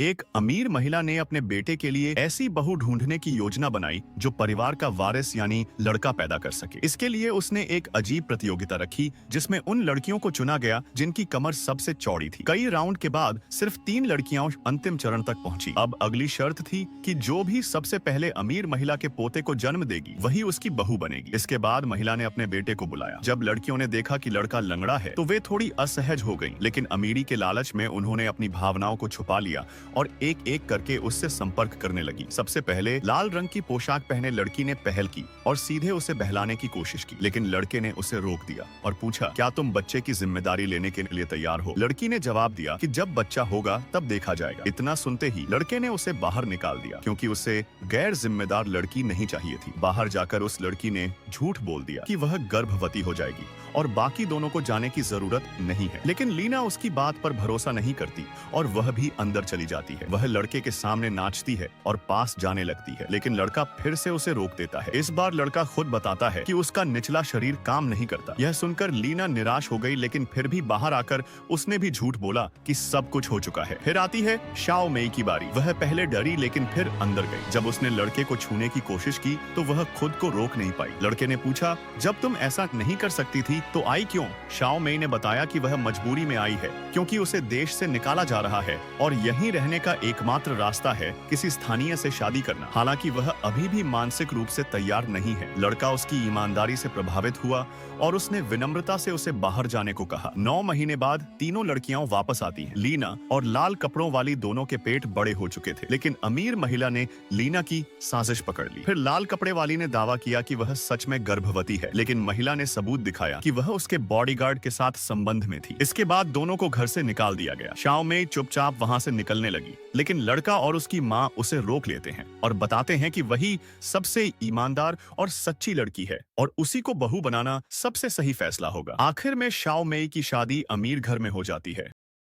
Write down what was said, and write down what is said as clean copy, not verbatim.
एक अमीर महिला ने अपने बेटे के लिए ऐसी बहू ढूंढने की योजना बनाई जो परिवार का वारिस यानी लड़का पैदा कर सके। इसके लिए उसने एक अजीब प्रतियोगिता रखी जिसमें उन लड़कियों को चुना गया जिनकी कमर सबसे चौड़ी थी। कई राउंड के बाद सिर्फ 3 लड़कियां अंतिम चरण तक पहुंची। अब अगली शर्त थी कि जो भी सबसे पहले अमीर महिला के पोते को जन्म देगी वही उसकी बहू बनेगी। इसके बाद महिला ने अपने बेटे को बुलाया। जब लड़कियों ने देखा कि लड़का लंगड़ा है तो वे थोड़ी असहज हो गईं, लेकिन अमीरी के लालच में उन्होंने अपनी भावनाओं को छुपा लिया और एक एक करके उससे संपर्क करने लगी। सबसे पहले लाल रंग की पोशाक पहने लड़की ने पहल की और सीधे उसे बहलाने की कोशिश की, लेकिन लड़के ने उसे रोक दिया और पूछा, क्या तुम बच्चे की जिम्मेदारी लेने के लिए तैयार हो? लड़की ने जवाब दिया कि जब बच्चा होगा तब देखा जाएगा। इतना सुनते ही लड़के ने उसे बाहर निकाल दिया क्योंकि उसे गैर जिम्मेदार लड़की नहीं चाहिए थी। बाहर जाकर उस लड़की ने झूठ बोल दिया कि वह गर्भवती हो जाएगी और बाकी दोनों को जाने की जरूरत नहीं है। लेकिन लीना उसकी बात पर भरोसा नहीं करती और वह भी अंदर चली जाती है। वह लड़के के सामने नाचती है और पास जाने लगती है, लेकिन लड़का फिर से उसे रोक देता है। इस बार लड़का खुद बताता है कि उसका निचला शरीर काम नहीं करता। यह सुनकर लीना निराश हो गई, लेकिन फिर भी बाहर आकर उसने भी झूठ बोला कि सब कुछ हो चुका है। फिर आती है शाओ मेई की बारी। वह पहले डरी लेकिन फिर अंदर गई। जब उसने लड़के को छूने की कोशिश की तो वह खुद को रोक नहीं पाई। लड़के ने पूछा, जब तुम ऐसा नहीं कर सकती थी तो आई क्यों? शाओ मेई ने बताया कि वह मजबूरी में आई है क्योंकि उसे देश से निकाला जा रहा है और यहीं रहने का एकमात्र रास्ता है किसी स्थानीय से शादी करना। हालांकि वह अभी भी मानसिक रूप से तैयार नहीं है। लड़का उसकी ईमानदारी से प्रभावित हुआ और उसने विनम्रता से उसे बाहर जाने को कहा। 9 महीने बाद तीनों लड़कियां वापस आती हैं। लीना और लाल कपड़ों वाली दोनों के पेट बड़े हो चुके थे, लेकिन अमीर महिला ने लीना की साजिश पकड़ ली। फिर लाल कपड़े वाली ने दावा किया कि वह सच में गर्भवती है, लेकिन महिला ने सबूत दिखाया कि वह उसके बॉडीगार्ड के साथ संबंध में थी। इसके बाद दोनों को घर से निकाल दिया गया। शाओ मेई चुपचाप वहां से निकलने लगी, लेकिन लड़का और उसकी माँ उसे रोक लेते हैं और बताते हैं कि वही सबसे ईमानदार और सच्ची लड़की है और उसी को बहू बनाना सबसे सही फैसला होगा। आखिर में शाओ मेई की शादी अमीर घर में हो जाती है।